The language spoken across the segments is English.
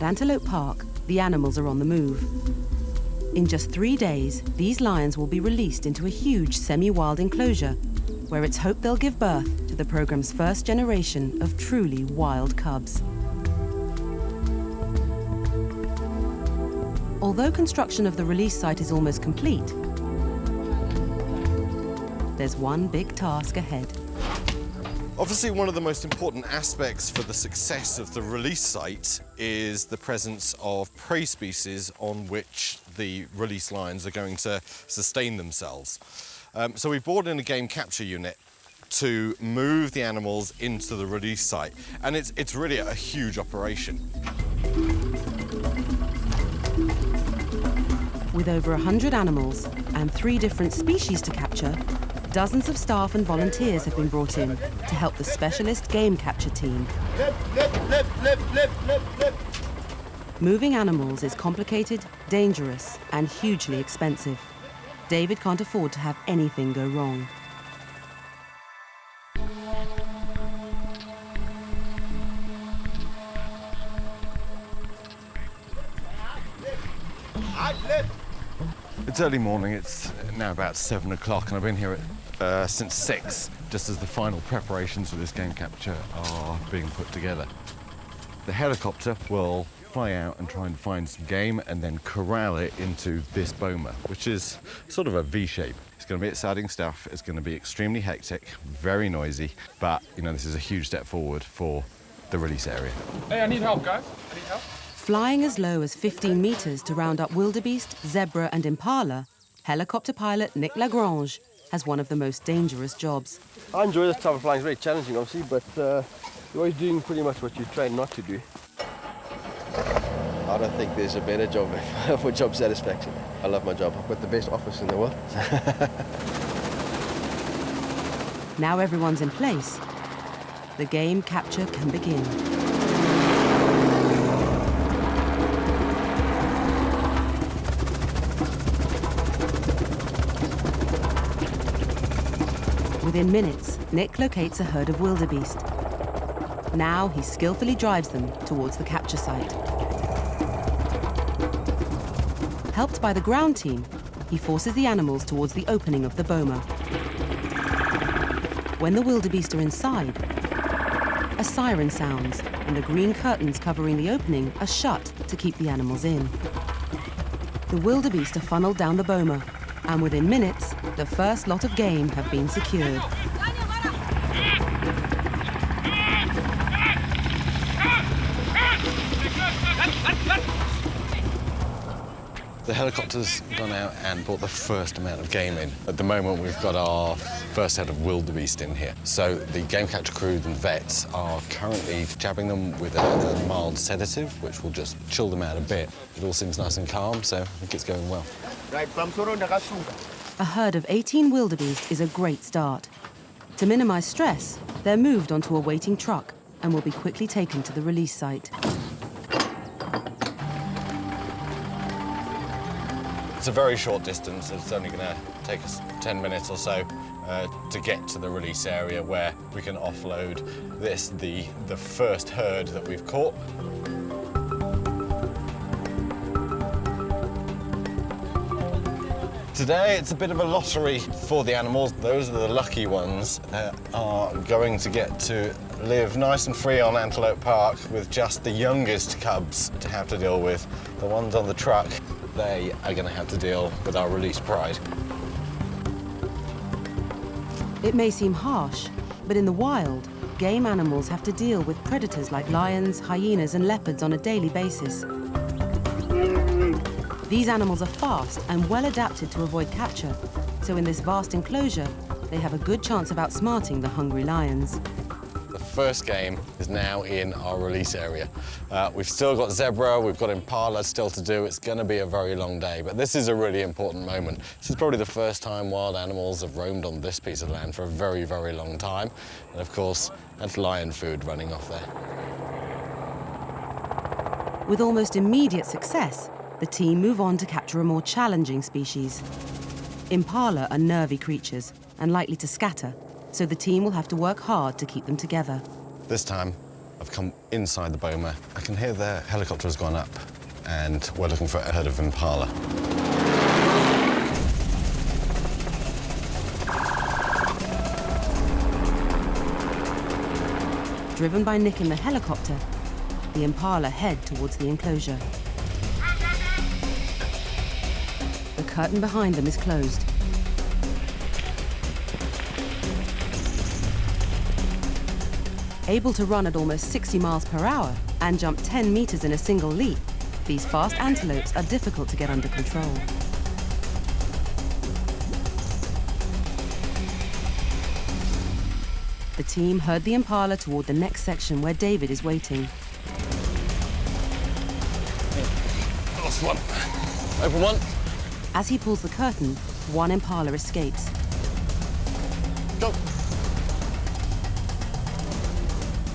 At Antelope Park, the animals are on the move. In just 3 days, these lions will be released into a huge semi-wild enclosure, where it's hoped they'll give birth to the program's first generation of truly wild cubs. Although construction of the release site is almost complete, there's one big task ahead. Obviously, one of the most important aspects for the success of the release site is the presence of prey species on which the release lions are going to sustain themselves. So we've brought in a game capture unit to move the animals into the release site, and it's really a huge operation. With over 100 animals and 3 different species to capture, dozens of staff and volunteers have been brought in to help the specialist game capture team. Moving animals is complicated, dangerous, and hugely expensive. David can't afford to have anything go wrong. It's early morning, it's now about 7 o'clock, and I've been here since 6, just as the final preparations for this game capture are being put together. The helicopter will fly out and try and find some game and then corral it into this boma, which is sort of a V shape. It's going to be exciting stuff, it's going to be extremely hectic, very noisy, but you know, this is a huge step forward for the release area. Hey, I need help, guys. I need help. Flying as low as 15 metres to round up wildebeest, zebra and impala, helicopter pilot Nick Lagrange has one of the most dangerous jobs. I enjoy this type of flying. It's very challenging, obviously, but you're always doing pretty much what you train not to do. I don't think there's a better job for job satisfaction. I love my job. I've got the best office in the world. Now everyone's in place, the game capture can begin. Within minutes, Nick locates a herd of wildebeest. Now he skillfully drives them towards the capture site. Helped by the ground team, he forces the animals towards the opening of the boma. When the wildebeest are inside, a siren sounds and the green curtains covering the opening are shut to keep the animals in. The wildebeest are funneled down the boma, and within minutes, the first lot of game have been secured. The helicopter's gone out and brought the first amount of game in. At the moment, we've got our first set of wildebeest in here. So the game capture crew and vets are currently jabbing them with a mild sedative, which will just chill them out a bit. It all seems nice and calm, so I think it's going well. A herd of 18 wildebeest is a great start. To minimize stress, they're moved onto a waiting truck and will be quickly taken to the release site. It's a very short distance. It's only going to take us 10 minutes or so to get to the release area where we can offload the first herd that we've caught. Today, it's a bit of a lottery for the animals. Those are the lucky ones that are going to get to live nice and free on Antelope Park with just the youngest cubs to have to deal with. The ones on the truck, they are going to have to deal with our release pride. It may seem harsh, but in the wild, game animals have to deal with predators like lions, hyenas and leopards on a daily basis. These animals are fast and well adapted to avoid capture, so in this vast enclosure, they have a good chance of outsmarting the hungry lions. The first game is now in our release area. We've still got zebra, we've got impala still to do. It's going to be a very long day, but this is a really important moment. This is probably the first time wild animals have roamed on this piece of land for a very, very long time. And of course, that's lion food running off there. With almost immediate success, the team move on to capture a more challenging species. Impala are nervy creatures and likely to scatter, so the team will have to work hard to keep them together. This time, I've come inside the boma. I can hear the helicopter has gone up, and we're looking for a herd of impala. Driven by Nick in the helicopter, the impala head towards the enclosure. The curtain behind them is closed. Able to run at almost 60 miles per hour and jump 10 meters in a single leap, these fast antelopes are difficult to get under control. The team herd the impala toward the next section where David is waiting. Last one. Open one. As he pulls the curtain, one impala escapes. Go.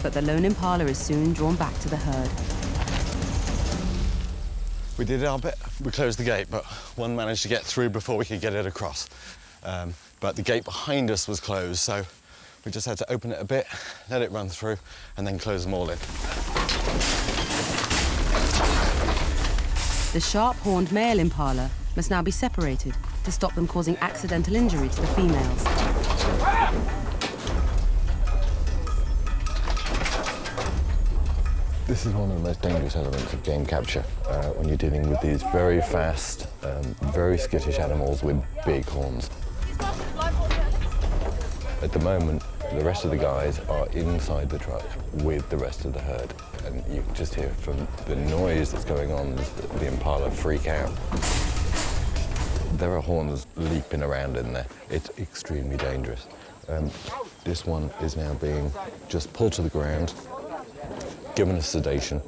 But the lone impala is soon drawn back to the herd. We did our bit. We closed the gate, but one managed to get through before we could get it across. But the gate behind us was closed, so we just had to open it a bit, let it run through, and then close them all in. The sharp-horned male impala must now be separated to stop them causing accidental injury to the females. This is one of the most dangerous elements of game capture when you're dealing with these very fast, very skittish animals with big horns. At the moment, the rest of the guys are inside the truck with the rest of the herd, and you can just hear from the noise that's going on the impala freak out. There are horns leaping around in there. It's extremely dangerous. This one is now being just pulled to the ground, given a sedation,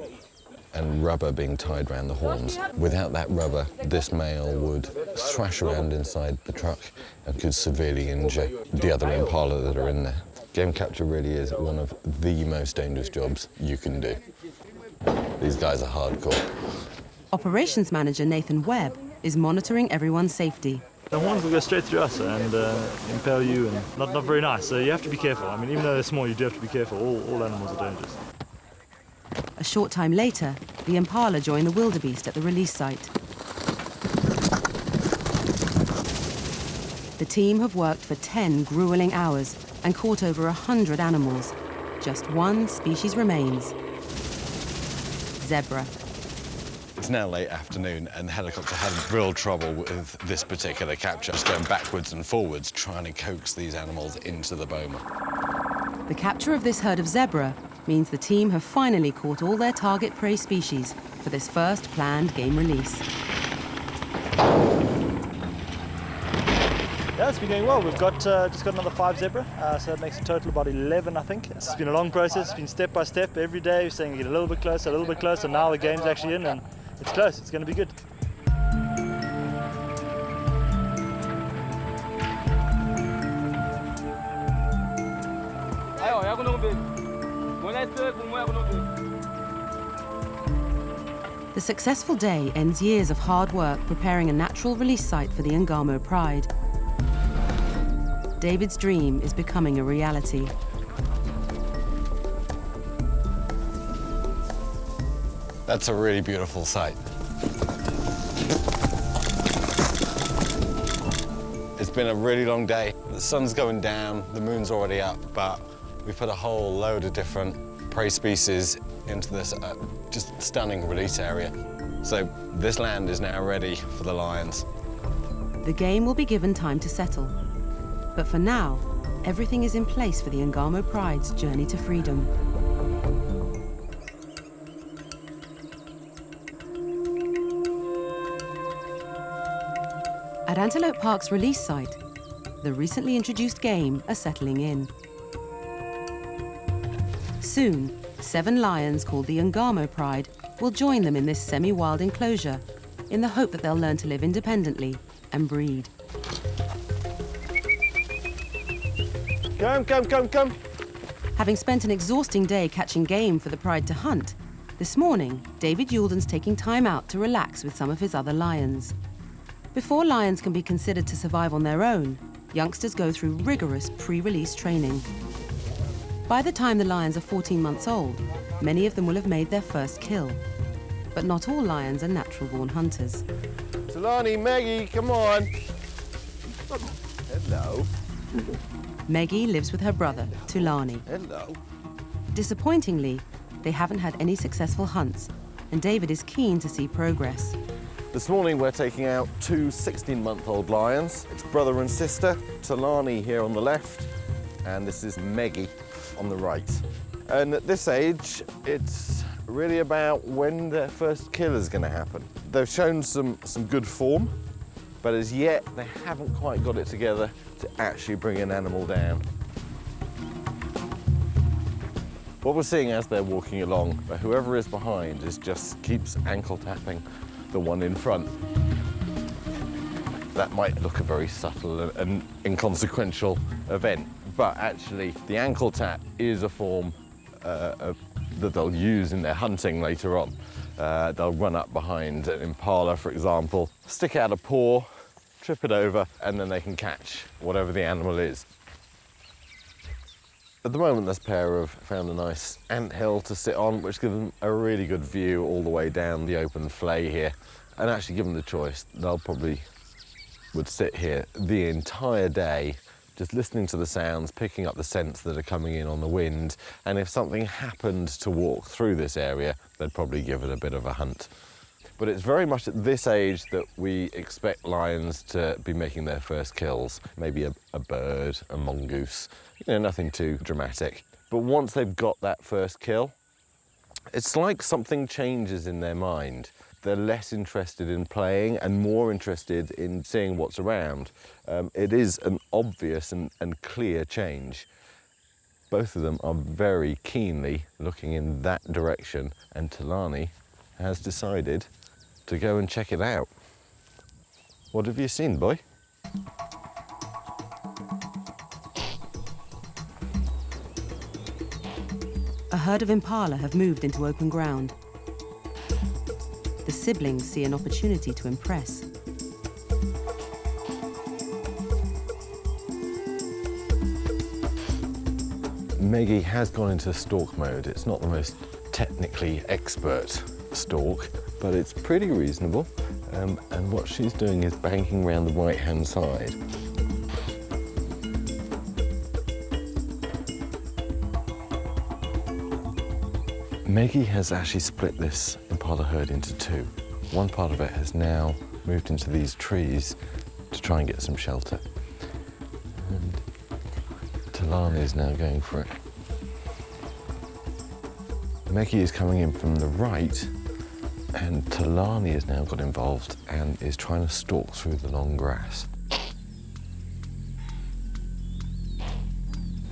and rubber being tied around the horns. Without that rubber, this male would thrash around inside the truck and could severely injure the other impala that are in there. Game capture really is one of the most dangerous jobs you can do. These guys are hardcore. Operations manager Nathan Webb is monitoring everyone's safety. The horns will go straight through us and impale you, and not very nice. So you have to be careful. I mean, even though they're small, you do have to be careful. All animals are dangerous. A short time later, the impala join the wildebeest at the release site. The team have worked for 10 grueling hours and caught over 100 animals. Just one species remains: zebra. It's now late afternoon, and the helicopter had real trouble with this particular capture, just going backwards and forwards, trying to coax these animals into the boma. The capture of this herd of zebra means the team have finally caught all their target prey species for this first planned game release. Yeah, it's been going well. We've got just got another 5 zebra, so that makes a total about 11, I think. It's been a long process. It's been step by step every day. We're saying we get a little bit closer, Now the game's actually in, and it's close. It's going to be good. The successful day ends years of hard work preparing a natural release site for the Ngamo Pride. David's dream is becoming a reality. That's a really beautiful sight. It's been a really long day. The sun's going down, the moon's already up, but we've put a whole load of different prey species into this just stunning release area. So this land is now ready for the lions. The game will be given time to settle. But for now, everything is in place for the Ngamo Pride's journey to freedom. At Antelope Park's release site, the recently introduced game are settling in. Soon, 7 lions called the Ngamo Pride will join them in this semi-wild enclosure in the hope that they'll learn to live independently and breed. Come. Having spent an exhausting day catching game for the Pride to hunt, this morning, David Yulden's taking time out to relax with some of his other lions. Before lions can be considered to survive on their own, youngsters go through rigorous pre-release training. By the time the lions are 14 months old, many of them will have made their first kill. But not all lions are natural-born hunters. Talani, Maggie, come on. Hello. Meggie lives with her brother, Tulani. Hello. Disappointingly, they haven't had any successful hunts, and David is keen to see progress. This morning we're taking out two 16-month-old lions. It's brother and sister, Talani here on the left, and this is Meggie on the right. And at this age, it's really about when their first kill is going to happen. They've shown some good form, but as yet they haven't quite got it together to actually bring an animal down. What we're seeing as they're walking along, whoever is behind just keeps ankle tapping the one in front. That might look a very subtle and inconsequential event, but actually the ankle tap is a form that they'll use in their hunting later on. They'll run up behind an impala, for example, stick out a paw, trip it over, and then they can catch whatever the animal is. At the moment, this pair have found a nice anthill to sit on, which gives them a really good view all the way down the open flay here. And actually, given the choice, they'll probably would sit here the entire day, just listening to the sounds, picking up the scents that are coming in on the wind. And if something happened to walk through this area, they'd probably give it a bit of a hunt. But it's very much at this age that we expect lions to be making their first kills. Maybe a bird, a mongoose, nothing too dramatic. But once they've got that first kill, it's like something changes in their mind. They're less interested in playing and more interested in seeing what's around. It is an obvious and clear change. Both of them are very keenly looking in that direction, and Talani has decided to go and check it out. What have you seen, boy? A herd of impala have moved into open ground. The siblings see an opportunity to impress. Meggie has gone into stalk mode. It's not the most technically expert stalk, but it's pretty reasonable. And what she's doing is banking around the right-hand side. Meggie has actually split this impala herd into two. One part of it has now moved into these trees to try and get some shelter. And Talani is now going for it. Meggie is coming in from the right, and Talani has now got involved and is trying to stalk through the long grass.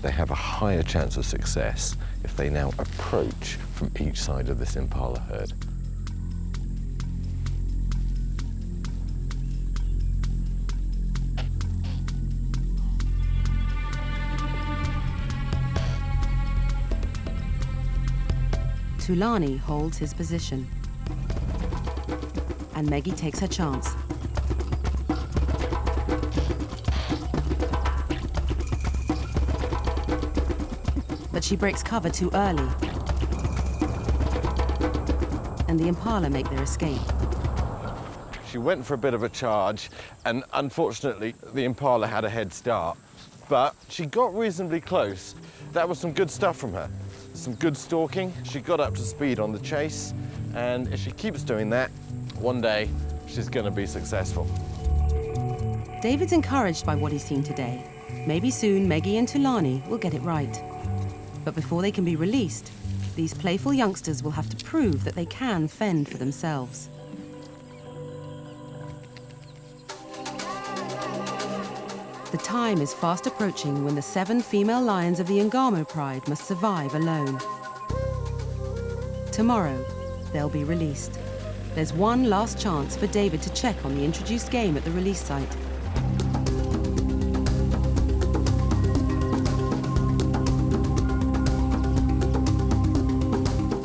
They have a higher chance of success if they now approach from each side of this impala herd. Tulani holds his position, and Meggie takes her chance. But she breaks cover too early, and the impala make their escape. She went for a bit of a charge, and unfortunately, the impala had a head start. But she got reasonably close. That was some good stuff from her. Some good stalking. She got up to speed on the chase, and if she keeps doing that, one day she's going to be successful. David's encouraged by what he's seen today. Maybe soon Meggie and Tulani will get it right. But before they can be released, these playful youngsters will have to prove that they can fend for themselves. The time is fast approaching when the 7 female lions of the Ngamo pride must survive alone. Tomorrow, they'll be released. There's one last chance for David to check on the introduced game at the release site.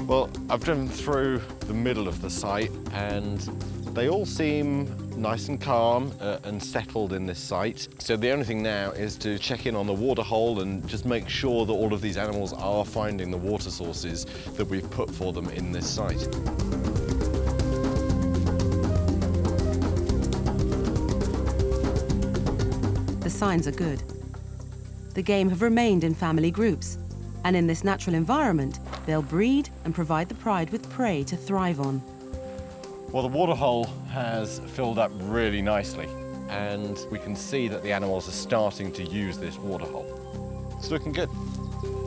Well, I've driven through the middle of the site, and they all seem nice and calm and settled in this site. So the only thing now is to check in on the water hole and just make sure that all of these animals are finding the water sources that we've put for them in this site. The signs are good. The game have remained in family groups, and in this natural environment, they'll breed and provide the pride with prey to thrive on. Well, the water hole has filled up really nicely, and we can see that the animals are starting to use this water hole. It's looking good.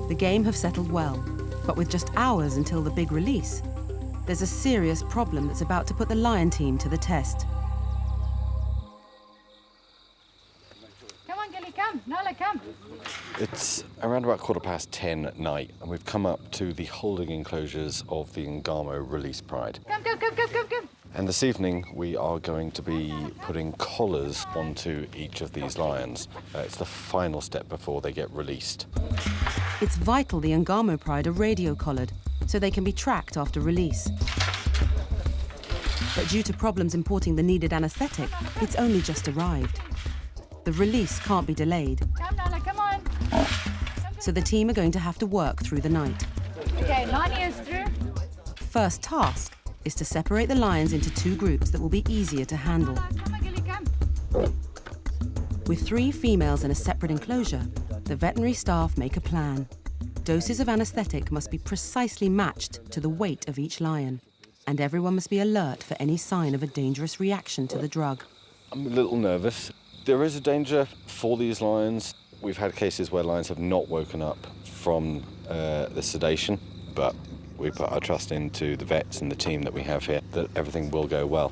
The game have settled well, but with just hours until the big release, there's a serious problem that's about to put the lion team to the test. Come on, Gilly, come. Nala, come. It's around about 10:15 at night, and we've come up to the holding enclosures of the Ngamo Release Pride. Come, come, come, come, come, come. And this evening, we are going to be putting collars onto each of these lions. It's the final step before they get released. It's vital the Ngamo Pride are radio collared, so they can be tracked after release. But due to problems importing the needed anaesthetic, it's only just arrived. The release can't be delayed, Come, Nala, come on. so the team are going to have to work through the night. Okay, Nani is through. First task is to separate the lions into two groups that will be easier to handle. Come on, Gilly, come. With 3 females in a separate enclosure, the veterinary staff make a plan. Doses of anaesthetic must be precisely matched to the weight of each lion, and everyone must be alert for any sign of a dangerous reaction to the drug. I'm a little nervous. There is a danger for these lions. We've had cases where lions have not woken up from the sedation, but we put our trust into the vets and the team that we have here that everything will go well.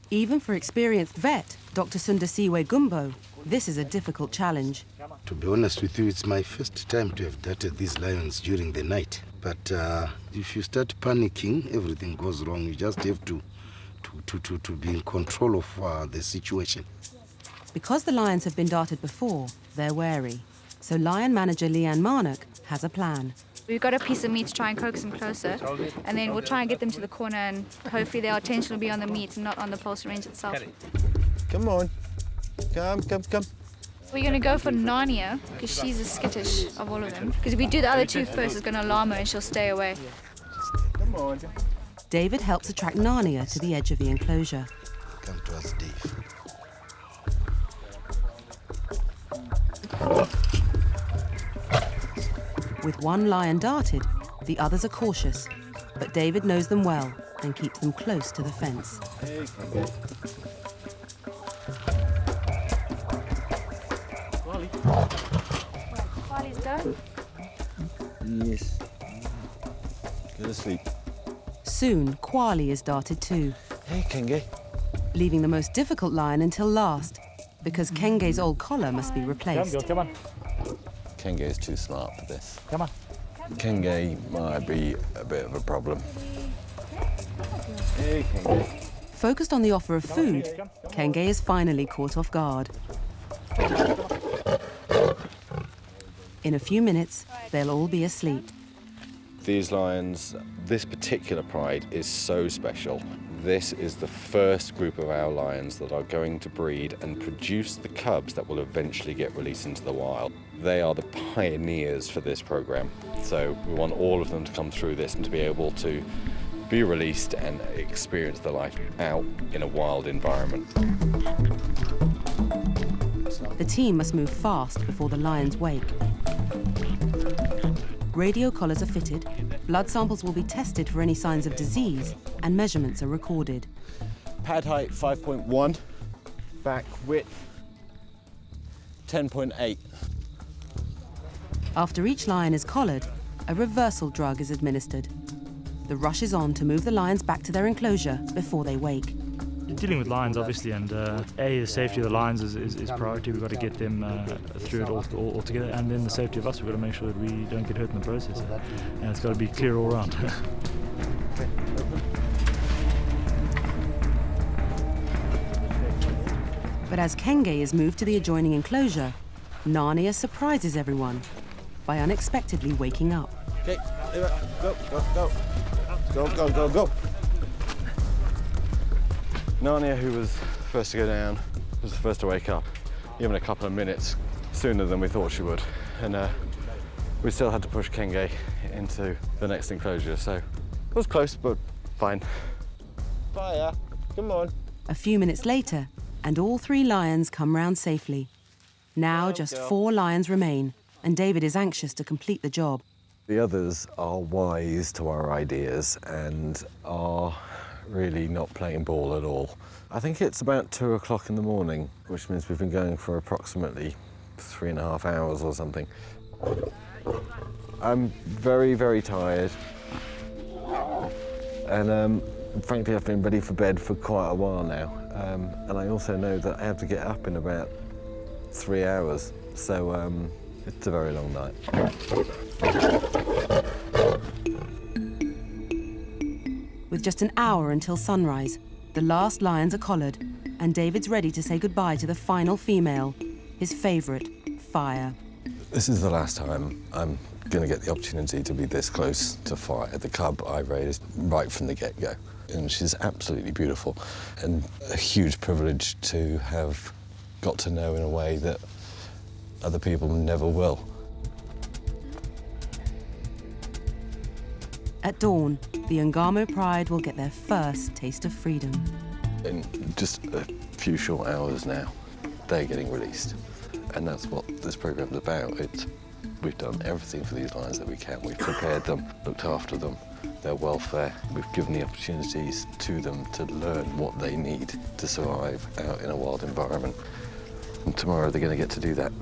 Even for experienced vet, Dr. Sundasiwe Gumbo, this is a difficult challenge. To be honest with you, it's my first time to have darted these lions during the night. But if you start panicking, everything goes wrong. You just have to be in control of the situation. Because the lions have been darted before, they're wary. So lion manager Leanne Marnock has a plan. We've got a piece of meat to try and coax them closer, and then we'll try and get them to the corner, and hopefully their attention will be on the meat and not on the pulse range itself. Come on. Come. We're going to go for Narnia, because she's the skittish of all of them. Because if we do the other two first, it's going to alarm her and she'll stay away. Come on. David helps attract Narnia to the edge of the enclosure. Come to us, Dave. With one lion darted, the others are cautious, but David knows them well and keeps them close to the fence. Carly's done. Yes. Go to sleep. Soon, Kwali is darted too, Hey, Kenge. leaving the most difficult lion until last, because Kenge's old collar must be replaced. Come on. Kenge is too smart for this. Come on. Kenge might be a bit of a problem. Hey, Kenge. Focused on the offer of food, Kenge is finally caught off guard. In a few minutes, they'll all be asleep. These lions, this particular pride is so special. This is the first group of our lions that are going to breed and produce the cubs that will eventually get released into the wild. They are the pioneers for this program. So we want all of them to come through this and to be able to be released and experience the life out in a wild environment. The team must move fast before the lions wake. Radio collars are fitted, blood samples will be tested for any signs of disease, and measurements are recorded. Pad height 5.1, back width 10.8. After each lion is collared, a reversal drug is administered. The rush is on to move the lions back to their enclosure before they wake. Dealing with lions, obviously, and the safety of the lions is priority. We've got to get them through it all together, and then the safety of us. We've got to make sure that we don't get hurt in the process. And it's got to be clear all around. But as Kenge is moved to the adjoining enclosure, Narnia surprises everyone by unexpectedly waking up. Okay, go. Go. Narnia, who was first to go down, was the first to wake up, even a couple of minutes sooner than we thought she would. And we still had to push Kenge into the next enclosure, so it was close, but fine. Fire, come on. A few minutes later, and all 3 lions come round safely. Now just 4 lions remain, and David is anxious to complete the job. The others are wise to our ideas and are really not playing ball at all. I think it's about 2 o'clock in the morning, which means we've been going for approximately 3.5 hours or something. I'm very, very tired. And frankly, I've been ready for bed for quite a while now. And I also know that I have to get up in about 3 hours. So it's a very long night. With just an hour until sunrise, the last lions are collared, and David's ready to say goodbye to the final female, his favourite, Fire. This is the last time I'm going to get the opportunity to be this close to Fire, the cub I raised right from the get-go. And she's absolutely beautiful, and a huge privilege to have got to know in a way that other people never will. At dawn, the Ngamo Pride will get their first taste of freedom. In just a few short hours now, they're getting released. And that's what this programme's about. We've done everything for these lions that we can. We've prepared them, looked after them, their welfare. We've given the opportunities to them to learn what they need to survive out in a wild environment. And tomorrow they're going to get to do that.